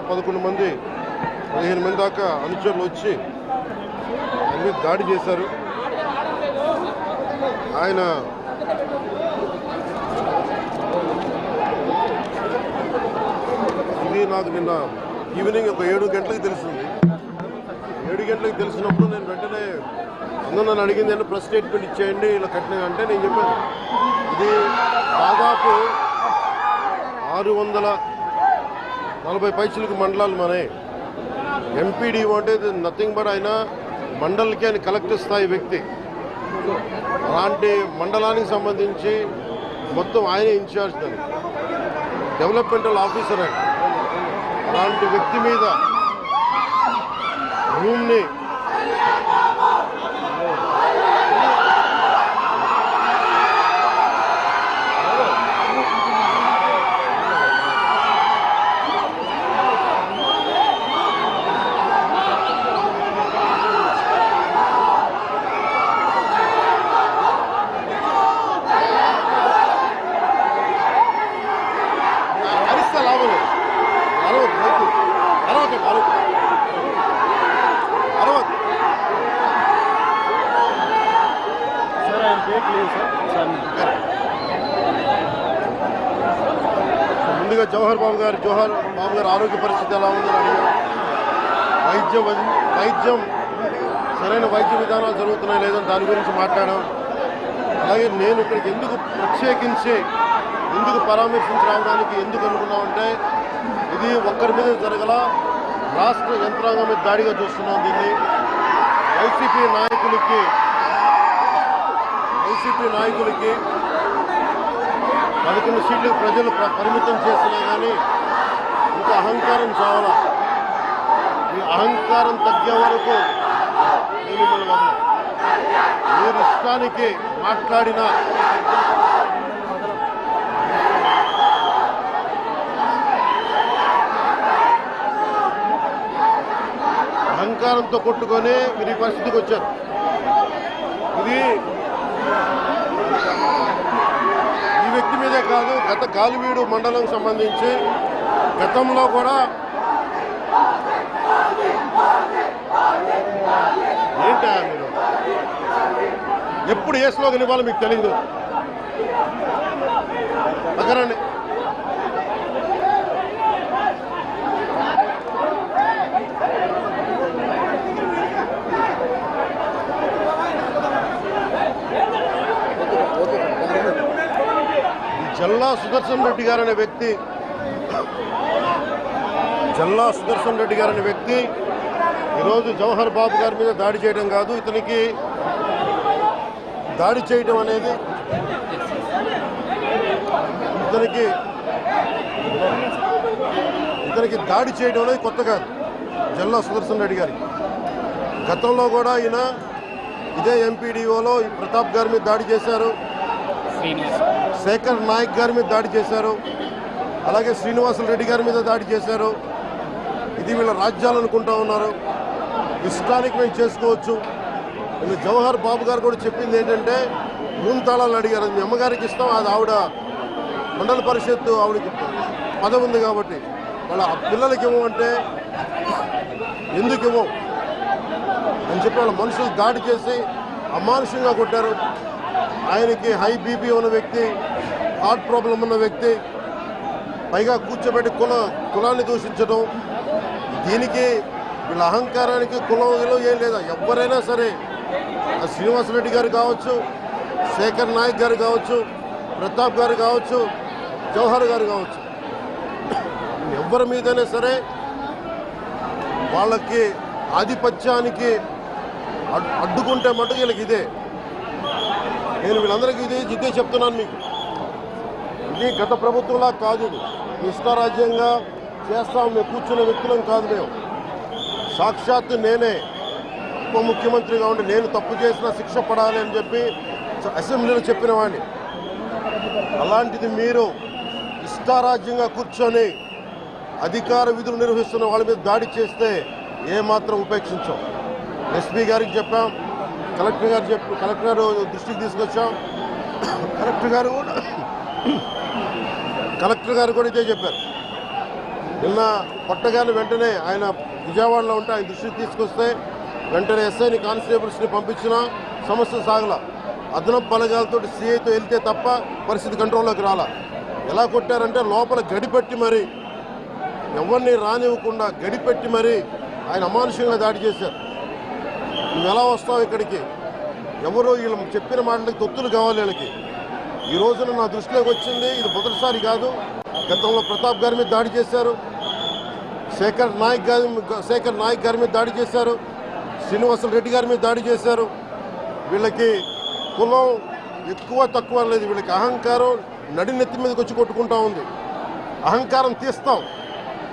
11 మంది 15 మంది దాకా అనుచరులు వచ్చి ఆయన మీద దాడి చేశారు. ఆయన ఇది నాకు నిన్న ఈవినింగ్ ఒక 7 గంటలకు తెలిసింది. 7 గంటలకు తెలిసినప్పుడు నేను వెంటనే నన్ను అడిగింది అంటే ప్రెస్ స్టేట్మెంట్ ఇచ్చేయండి ఇలా కట్టిన అంటే నేను చెప్పాను ఇది దాదాపు 640 పైసలకు మండలాలు మనే. ఎంపీడీఓ అంటే నథింగ్ బట్ ఆయన మండలికి ఆయన కలెక్టర్ స్థాయి వ్యక్తి. అలాంటి మండలానికి సంబంధించి మొత్తం ఆయన ఇన్ఛార్జ్ దాన్ని డెవలప్మెంటల్ ఆఫీసర్ ఆయన. అలాంటి వ్యక్తి మీద రూమ్ని ముందుగా జవహర్ బాబు గారు ఆరోగ్య పరిస్థితి ఎలా ఉందని అడిగారు. వైద్యం సరైన వైద్య విధానాలు జరుగుతున్నాయి లేదని దాని గురించి మాట్లాడాం. అలాగే నేను ఇక్కడికి ప్రత్యేకించి ఎందుకు పరామర్శించి రావడానికి ఎందుకు అనుకున్నామంటే ఇది ఒక్కరి మీద జరగల, రాష్ట్ర యంత్రాంగం మీద దాడిగా చూస్తున్నాం. దీన్ని వైసీపీ నాయకులకి 11 సీట్లకు ప్రజలు పరిమితం చేసినా కానీ ఇంకా అహంకారం చావాలా. ఈ అహంకారం తగ్గే వరకు మీరు ఇష్టానికి మాట్లాడిన అహంకారంతో కొట్టుకొని మీరు ఈ పరిస్థితికి వచ్చారు. ఇది ఈ వ్యక్తి మీదే కాదు, గత గాలివీడు మండలం సంబంధించి గతంలో కూడా ఏంటా మీరు ఎప్పుడు ఏ స్లోగన్ ఇవ్వాలో మీకు తెలియదు. పక్కనండి. జల్లా సుదర్శన్ రెడ్డి గారు అనే వ్యక్తి ఈరోజు జవహర్ బాబు గారి మీద దాడి చేయడం కాదు, ఇతనికి దాడి చేయడం అనేది దాడి చేయడం అనేది కొత్త కాదు జల్లా సుదర్శన్ రెడ్డి గారికి. గతంలో కూడా ఈయన ఇదే ఎంపీడీఓలో ప్రతాప్ గారి మీద దాడి చేశారు, శేఖర్ నాయక్ గారి మీద దాడి చేశారు, అలాగే శ్రీనివాసులు రెడ్డి గారి మీద దాడి చేశారు. ఇది వీళ్ళ రాజ్యాలు అనుకుంటా ఉన్నారు. ఇష్టానికి మేము చేసుకోవచ్చు. నేను జవహర్ బాబు గారు కూడా చెప్పింది ఏంటంటే రూమ్ తాళాలు అడిగారు. మీ అమ్మగారికి ఇస్తాం, అది ఆవిడ మండల పరిషత్తు ఆవిడకి పదవి ఉంది కాబట్టి వాళ్ళ పిల్లలకి ఇవ్వమంటే ఎందుకు ఇవ్వం అని చెప్పి వాళ్ళ మనుషులు దాడి చేసి అమానుషంగా కొట్టారు. ఆయనకి హై బీపీ ఉన్న వ్యక్తి, హార్ట్ ప్రాబ్లం ఉన్న వ్యక్తి, పైగా కూర్చోబెట్టి కులాన్ని దూషించడం. దీనికి వీళ్ళ అహంకారానికి కులం ఏం లేదా. ఎవరైనా సరే శ్రీనివాసరెడ్డి గారు కావచ్చు, శేఖర్ నాయక్ గారు కావచ్చు, ప్రతాప్ గారు కావచ్చు, జవహర్ గారు కావచ్చు, ఎవరి మీదైనా సరే వాళ్ళకి ఆధిపత్యానికి అడ్డుకుంటే మటుకు వీళ్ళకి ఇదే. నేను వీళ్ళందరికీ ఇదే చెప్తున్నాను మీకు. ఇది గత ప్రభుత్వంలా కాదు. ఇది ఇష్టారాజ్యంగా చేస్తాం మేము కూర్చున్న వ్యక్తులం కాదు. మేము సాక్షాత్తు నేనే ఉప ముఖ్యమంత్రిగా ఉండి నేను తప్పు చేసిన శిక్ష పడాలి అని చెప్పి అసెంబ్లీలో చెప్పిన వాడిని. అలాంటిది మీరు ఇష్టారాజ్యంగా కూర్చొని అధికార విధులు నిర్వహిస్తున్న వాళ్ళ మీద దాడి చేస్తే ఏమాత్రం ఉపేక్షించాం. ఎస్పీ గారికి చెప్పాం, కలెక్టర్ గారు దృష్టికి తీసుకొచ్చాం. కలెక్టర్ గారు కూడా ఇదే చెప్పారు. నిన్న కొట్టగానే వెంటనే ఆయన విజయవాడలో ఉంటే ఆయన దృష్టికి తీసుకొస్తే వెంటనే ఎస్ఐని కానిస్టేబుల్స్ని పంపించినా సమస్య సాగల. అదనపు బలగాలతో సిఐతో వెళ్తే తప్ప పరిస్థితి కంట్రోల్లోకి రాలా. ఎలా కొట్టారంటే లోపల గడిపెట్టి మరి ఎవరిని రానివ్వకుండా గడిపెట్టి మరి ఆయన అమానుషంగా దాడి చేశారు. నువ్వు ఎలా వస్తావు ఇక్కడికి? ఎవరో వీళ్ళు చెప్పిన మాటలకి తొత్తులు కావాలి వీళ్ళకి. ఈ రోజున నా దృష్టిలోకి వచ్చింది, ఇది మొదటిసారి కాదు. గతంలో ప్రతాప్ గారి మీద దాడి చేశారు, శేఖర్ నాయక్ గారి మీద దాడి చేశారు, శ్రీనివాసులు రెడ్డి గారి మీద దాడి చేశారు. వీళ్ళకి కులం ఎక్కువ తక్కువ లేదు, వీళ్ళకి అహంకారం నడినెత్తి మీదకి వచ్చి కొట్టుకుంటా ఉంది. అహంకారం తీస్తాం,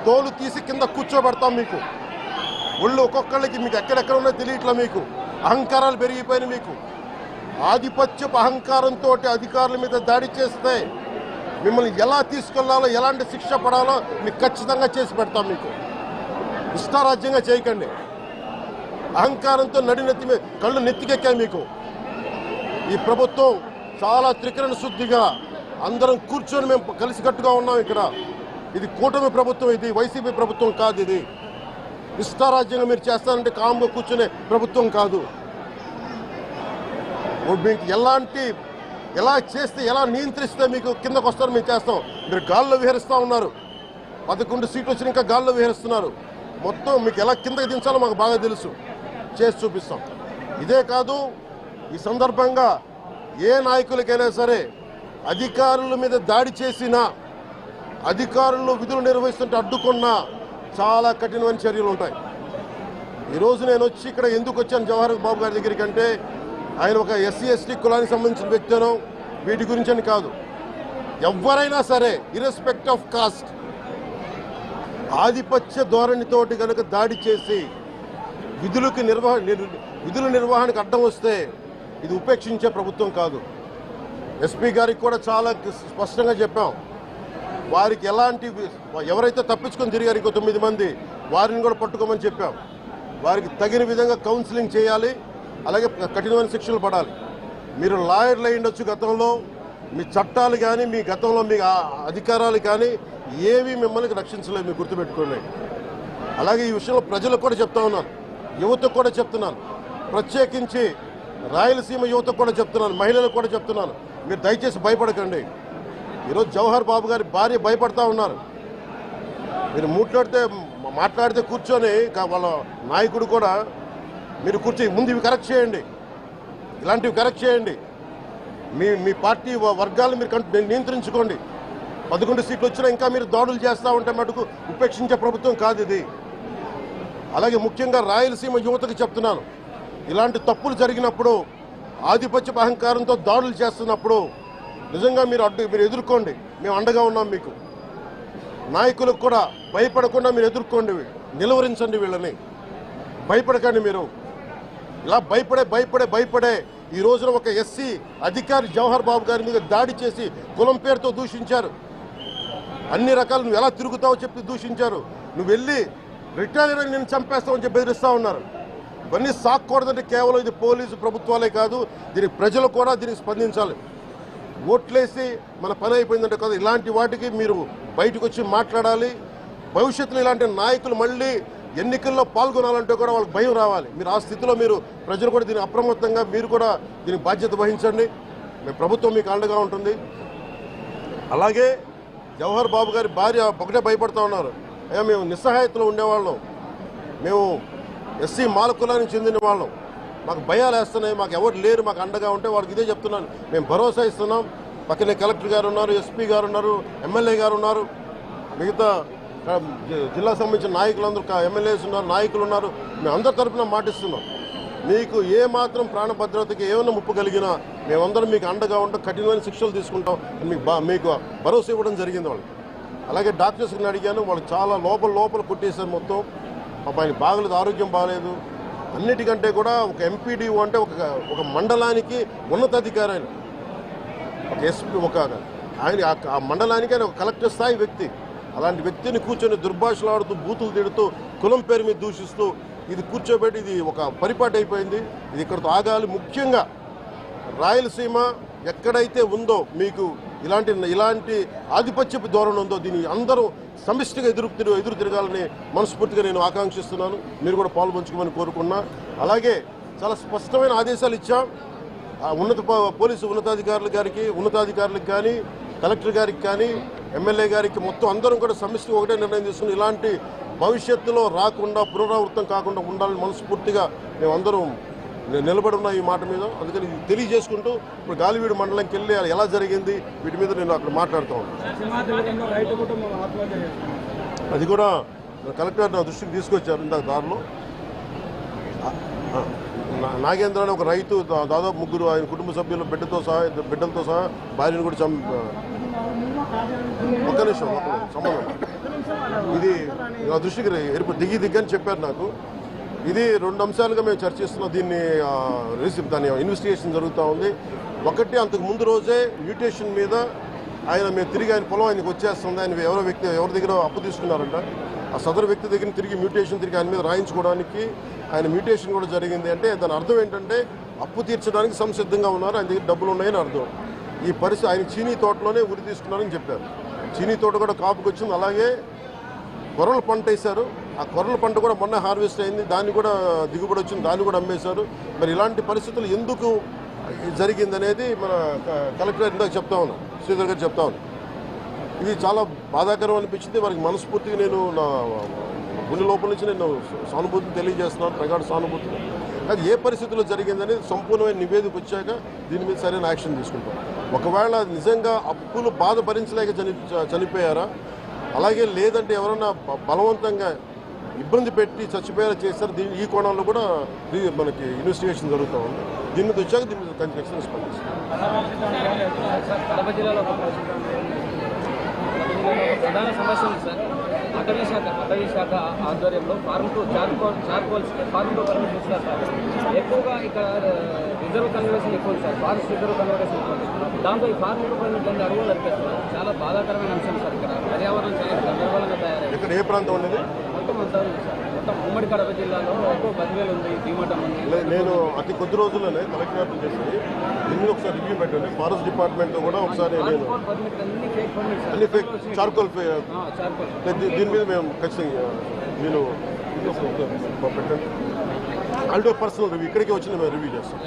తోలు తీసి కింద కూర్చోబెడతాం. మీకు ఒళ్ళు ఒక్కొక్కళ్ళకి మీకు ఎక్కడెక్కడ ఉన్నాయో తెలియట్లా. మీకు అహంకారాలు పెరిగిపోయినాయి. మీకు ఆధిపత్యపు అహంకారంతో అధికారుల మీద దాడి చేస్తే మిమ్మల్ని ఎలా తీసుకెళ్లాలో, ఎలాంటి శిక్ష పడాలో మీకు ఖచ్చితంగా చేసి పెడతాం. మీకు ఇష్టారాజ్యంగా చేయకండి. అహంకారంతో నడినెత్తి మీద కళ్ళు నెత్తికెక్కాయి. మీకు ఈ ప్రభుత్వం చాలా త్రికరణ శుద్ధిగా అందరం కూర్చొని మేము కలిసికట్టుగా ఉన్నాం. ఇక్కడ ఇది కూటమి ప్రభుత్వం, ఇది వైసీపీ ప్రభుత్వం కాదు. ఇది ఇష్టారాజ్యంగా మీరు చేస్తారంటే కామ్గా కూర్చునే ప్రభుత్వం కాదు. మీకు ఎలా చేస్తే, ఎలా నియంత్రిస్తే మీకు కిందకు వస్తారో మేము చేస్తాం. మీరు గాల్లో విహరిస్తూ ఉన్నారు. 11 సీట్లు వచ్చి ఇంకా గాల్లో విహరిస్తున్నారు. మొత్తం మీకు ఎలా కిందకి దించాలో మాకు బాగా తెలుసు, చేసి చూపిస్తాం. ఇదే కాదు, ఈ సందర్భంగా ఏ నాయకులకైనా సరే అధికారుల మీద దాడి చేసినా, అధికారులు విధులు నిర్వహిస్తుంటే అడ్డుకున్నా చాలా కఠినమైన చర్యలు ఉంటాయి. ఈరోజు నేను వచ్చి ఇక్కడ ఎందుకు వచ్చాను జవహర్ బాబు గారి దగ్గరికి అంటే, ఆయన ఒక ఎస్సీ ఎస్టీ కులానికి సంబంధించిన వ్యక్తినో వీటి గురించి అని కాదు. ఎవరైనా సరే ఇర్రెస్పెక్ట్ ఆఫ్ కాస్ట్ ఆధిపత్య ధోరణితోటి కనుక దాడి చేసి విధుల నిర్వహణకు అడ్డం వస్తే ఇది ఉపేక్షించే ప్రభుత్వం కాదు. ఎస్పీ గారికి కూడా చాలా స్పష్టంగా చెప్పాం. వారికి ఎవరైతే తప్పించుకొని తిరిగారు ఇంకో 9 మంది, వారిని కూడా పట్టుకోమని చెప్పాం. వారికి తగిన విధంగా కౌన్సిలింగ్ చేయాలి, అలాగే కఠినమైన శిక్షలు పడాలి. మీరు లాయర్లు అయి ఉండొచ్చు గతంలో, మీ చట్టాలు కానీ మీ గతంలో మీ అధికారాలు కానీ ఏవి మిమ్మల్ని రక్షించలేదు, మీరు గుర్తుపెట్టుకోండి. అలాగే ఈ విషయంలో ప్రజలకు కూడా చెప్తా ఉన్నాను, యువతకు కూడా చెప్తున్నాను, ప్రత్యేకించి రాయలసీమ యువతకు కూడా చెప్తున్నాను, మహిళలకు కూడా చెప్తున్నాను, మీరు దయచేసి భయపడకండి. ఈరోజు జవహర్ బాబు గారి భార్య భయపడతా ఉన్నారు. మీరు మాట్లాడితే కూర్చొని వాళ్ళ నాయకుడు కూడా మీరు కూర్చొని ముందు ఇవి కరెక్ట్ చేయండి, ఇలాంటివి కరెక్ట్ చేయండి, మీ పార్టీ వర్గాలను మీరు నియంత్రించుకోండి. 11 సీట్లు వచ్చినా ఇంకా మీరు దాడులు చేస్తూ ఉంటే మటుకు ఉపేక్షించే ప్రభుత్వం కాదు ఇది. అలాగే ముఖ్యంగా రాయలసీమ యువతకు చెప్తున్నాను, ఇలాంటి తప్పులు జరిగినప్పుడు, ఆధిపత్య అహంకారంతో దాడులు చేస్తున్నప్పుడు నిజంగా మీరు ఎదుర్కోండి, మేము అండగా ఉన్నాం మీకు. నాయకులకు కూడా భయపడకుండా మీరు ఎదుర్కోండి, నిలువరించండి వీళ్ళని, భయపడకండి. మీరు ఇలా భయపడే ఈ రోజున ఒక ఎస్సీ అధికారి జవహర్ బాబు గారి మీద దాడి చేసి కులం పేరుతో దూషించారు. అన్ని రకాలు నువ్వు ఎలా తిరుగుతావో చెప్పి దూషించారు. నువ్వు వెళ్ళి రిటైర్ అని నేను చంపేస్తావని చెప్పి బెదిరిస్తూ ఉన్నారు. ఇవన్నీ సాక్కూడదంటే కేవలం ఇది పోలీసు ప్రభుత్వాలే కాదు, దీనికి ప్రజలు కూడా దీనికి స్పందించాలి. ఓట్లేసి మన పని అయిపోయిందంటే కాదు, ఇలాంటి వాటికి మీరు బయటకు వచ్చి మాట్లాడాలి. భవిష్యత్తులో ఇలాంటి నాయకులు మళ్ళీ ఎన్నికల్లో పాల్గొనాలంటే కూడా వాళ్ళకి భయం రావాలి. మీరు ఆ స్థితిలో ప్రజలు కూడా దీన్ని అప్రమత్తంగా మీరు కూడా దీనికి బాధ్యత వహించండి. మీ ప్రభుత్వం మీకు అండగా ఉంటుంది. అలాగే జవహర్ బాబు గారి భార్య ఒకటే భయపడుతూ ఉన్నారు, అయ్యా మేము నిస్సహాయతలో ఉండేవాళ్ళం, మేము ఎస్సీ మాల కులానికి చెందిన వాళ్ళం, మాకు భయాలు వేస్తున్నాయి, మాకు ఎవరు లేరు మాకు అండగా ఉంటే వాళ్ళకి ఇదే చెప్తున్నాను. మేము భరోసా ఇస్తున్నాం. పక్కనే కలెక్టర్ గారు ఉన్నారు, ఎస్పీ గారు ఉన్నారు, ఎమ్మెల్యే గారు ఉన్నారు, మిగతా జిల్లా సంబంధించిన నాయకులందరూ ఎమ్మెల్యేస్ ఉన్నారు, నాయకులు ఉన్నారు. మేము అందరి తరఫున మాటిస్తున్నాం. మీకు ఏమాత్రం ప్రాణభద్రతకి ఏమైనా ముప్పు కలిగినా మేమందరం మీకు అండగా ఉంటాం, కఠినమైన శిక్షలు తీసుకుంటాం మీకు భరోసా ఇవ్వడం జరిగింది వాళ్ళు. అలాగే డాక్టర్స్ని అడిగాను, వాళ్ళు చాలా లోపల కొట్టేశారు మొత్తం. ఆయన బాగలేదు, ఆరోగ్యం బాగలేదు. అన్నిటికంటే కూడా ఒక ఎంపీడీఓ అంటే ఒక మండలానికి ఉన్నతాధికారి, ఆయన ఒక ఎస్పీ, ఆయన ఆ మండలానికి ఆయన ఒక కలెక్టర్ స్థాయి వ్యక్తి. అలాంటి వ్యక్తిని కూర్చొని దుర్భాషలాడుతూ, బూతులు తిడుతూ, కులం పేరు మీద దూషిస్తూ ఇది కూర్చోబెట్టి ఇది ఒక పరిపాటి అయిపోయింది. ఇది ఇక్కడితో ఆగాలి. ముఖ్యంగా రాయలసీమ ఎక్కడైతే ఉందో మీకు ఇలాంటి ఆధిపత్యపు ధోరణి ఉందో దీన్ని అందరూ సమిష్టిగా ఎదురు తిరగాలని మనస్ఫూర్తిగా నేను ఆకాంక్షిస్తున్నాను. మీరు కూడా పాల్పంచుకోమని కోరుకున్నా. అలాగే చాలా స్పష్టమైన ఆదేశాలు ఇచ్చాం. పోలీసు ఉన్నతాధికారులకు కానీ కలెక్టర్ గారికి కానీ ఎమ్మెల్యే గారికి మొత్తం అందరం కూడా సమిష్టిగా ఒకటే నిర్ణయం తీసుకుని ఇలాంటి భవిష్యత్తులో రాకుండా పునరావృతం కాకుండా ఉండాలని మనస్ఫూర్తిగా మేమందరం నిలబడి ఉన్న ఈ మాట మీద. అందుకని తెలియజేసుకుంటూ ఇప్పుడు గాలివీడు మండలంకి వెళ్ళి ఎలా జరిగింది వీటి మీద నేను అక్కడ మాట్లాడుతూ ఉన్నాను. అది కూడా కలెక్టర్ నా దృష్టికి తీసుకొచ్చారు ఇందాక దారిలో. నాగేంద్ర అనే ఒక రైతు దాదాపు 3 ఆయన కుటుంబ సభ్యులు బిడ్డలతో సహా భార్యను కూడా ఒక్క నిమిషం సంబంధం ఇది నా దృష్టికి దిగని చెప్పారు నాకు. ఇది 2 అంశాలుగా మేము చర్చిస్తున్నాం. దాని ఇన్వెస్టిగేషన్ జరుగుతూ ఉంది. ఒకటి, అంతకు ముందు రోజే మ్యూటేషన్ మీద మేము తిరిగి ఆయన పొలం ఆయనకు వచ్చేస్తుంది, ఆయన ఎవరి దగ్గర అప్పు తీసుకున్నారంట. ఆ సదరు వ్యక్తి దగ్గర తిరిగి ఆయన మీద రాయించుకోవడానికి ఆయన మ్యూటేషన్ కూడా జరిగింది. అంటే దాని అర్థం ఏంటంటే అప్పు తీర్చడానికి సంసిద్ధంగా ఉన్నారు, ఆయన దగ్గర డబ్బులు ఉన్నాయని అర్థం. ఈ పరిస్థితి ఆయన చీనీ తోటలోనే ఉరి తీసుకున్నారని చెప్పారు. చీనీ తోట కూడా కాపుకి వచ్చింది. అలాగే కొర్రల పంట వేశారు. ఆ కొర్రల పంట కూడా మొన్న హార్వెస్ట్ అయింది, దాన్ని కూడా దిగుబడి వచ్చింది, దాన్ని కూడా అమ్మేశారు. మరి ఇలాంటి పరిస్థితులు ఎందుకు జరిగిందనేది మన కలెక్టర్ ఇందాక చెప్తా ఉన్నాం, శ్రీధర్ గారు చెప్తా ఉన్నాం. ఇది చాలా బాధాకరం అనిపించింది. వారికి మనస్ఫూర్తిగా నేను నా గుండె లోపల నుంచి నేను సానుభూతిని తెలియజేస్తున్నాను, ప్రగాఢ సానుభూతిని. అది ఏ పరిస్థితుల్లో జరిగిందనేది సంపూర్ణమైన నివేదిక వచ్చాక దీని మీద సరైన యాక్షన్ తీసుకుంటాం. ఒకవేళ నిజంగా అప్పులు బాధ భరించలేక చనిపోయారా, అలాగే లేదంటే ఎవరన్నా బలవంతంగా ఇబ్బంది పెట్టి చచ్చిపోయేలా చేశారు, ఈ కోణంలో కూడా మనకి ఇన్వెస్టిగేషన్ జరుగుతూ ఉంది. దీని మీద వచ్చాక దీని మీద ఖచ్చితంగా స్పందిస్తాం. ప్రధాన సమస్య ఉంది సార్. అటవీ శాఖ ఆధ్వర్యంలో farm to charcoals farm to permit ఇస్తారు సార్. ఎక్కువగా ఇక్కడ రిజర్వ్ కన్వర్షన్ ఎక్కువ సార్, ఫారెస్ట్ రిజర్వ్ కన్వర్షన్ ఎక్కువ. దాంతో ఈ ఫార్మ్ టు పర్మిట్ అన్ని అడుగులు నడిపేస్తున్నారు. చాలా బాధాకరమైన అంశం సార్. ఇక్కడ పర్యావరణం చాలా గందరగోళంగా తయారైంది. ఇక్కడ ఏ ప్రాంతం ఉండేది? మొత్తం అంతా ఉంది సార్. మొత్తం ఉమ్మడి కడప జిల్లాలో ఎక్కువ 10,000 ఉంది, దీమటం ఉంది. నేను అతి కొద్ది రోజుల్లోనే కలెక్టర్ చేసి దీన్ని ఒకసారి రివ్యూ పెట్టండి. ఫారెస్ట్ డిపార్ట్మెంట్ కూడా ఒకసారి నేను అన్ని ఫేక్ చార్కోల్ దీని మీద మేము ఖచ్చితంగా నేను పెట్టండి. అంటే పర్సనల్ రివ్యూ ఇక్కడికి వచ్చి మేము రివ్యూ చేస్తాం.